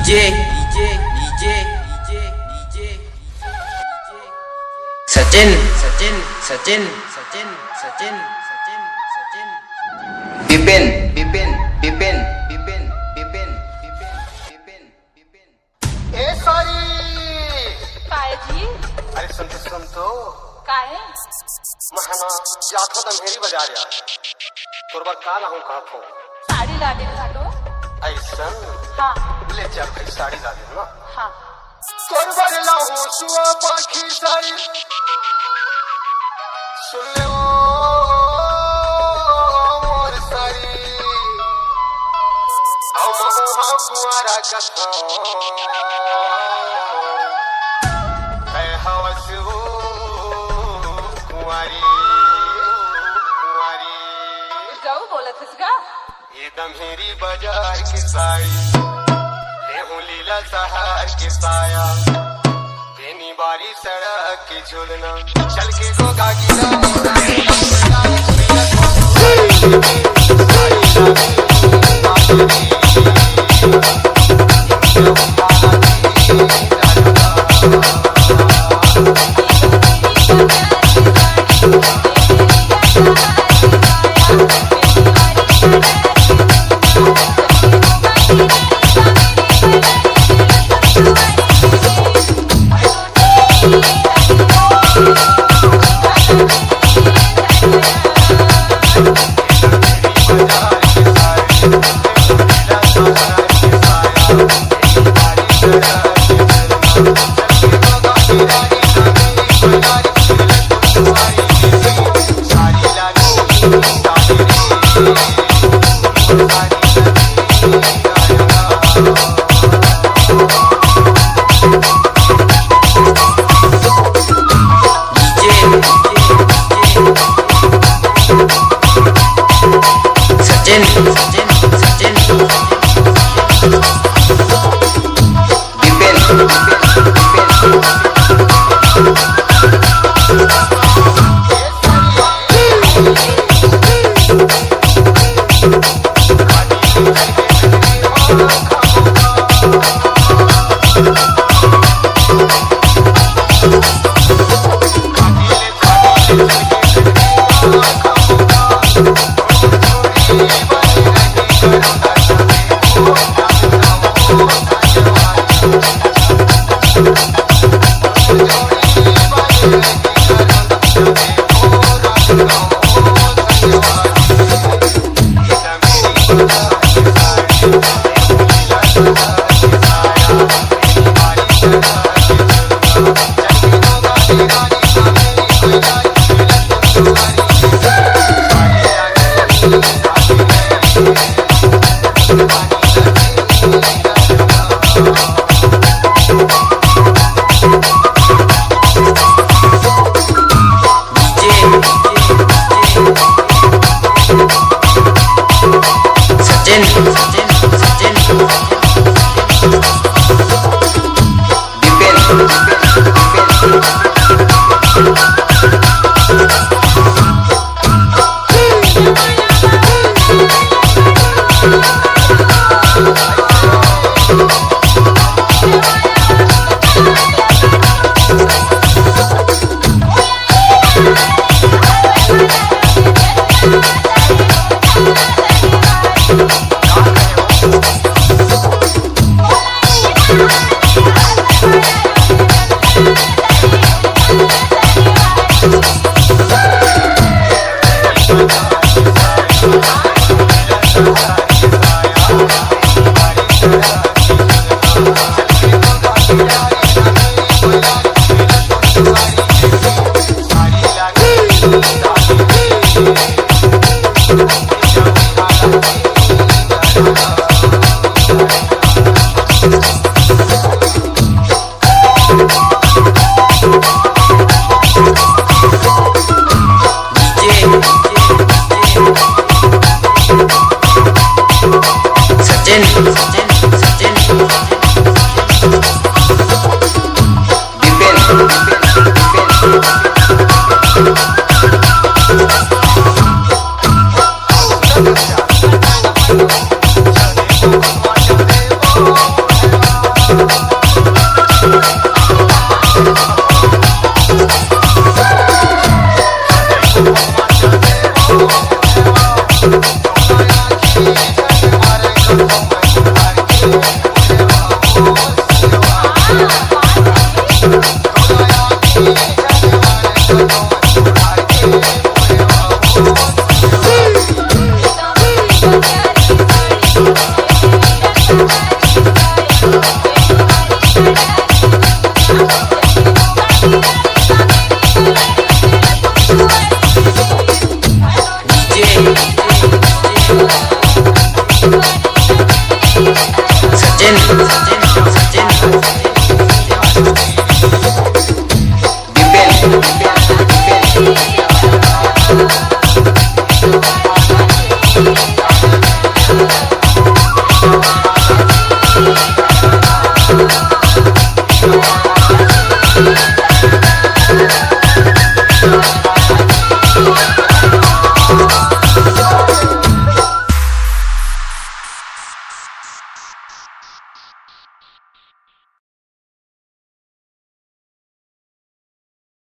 सचिन सचिन सचिन सचिन सचिन सचिन सचिन विपिन विपिन विपिन विपिन विपिन विपिन विपिन विपिन ए sorry काय जी? अरे सुनतो काय महाना जात होता मेरी बाजार यार तोरबा का रहूं का थो साडी लागे घालो ऐसा हाँ ले जा भाई साड़ी ला दे ना हाँ तोरबा लाऊं सुआ पाखी साड़ी सुन ले ओ मोर साड़ी आओ महा कुआरा कथा है हवस वो कुंवारी कुंवारी जाऊ बोलत हस का ये दमहेरी बाजार की साड़ी ले हूँ लीला सहार की साया बेनी बारी सड़क की झूलना चल के गोगा गिरा सचिन सचिन सचिन विपिन विपिन सचिन सचिन विपिन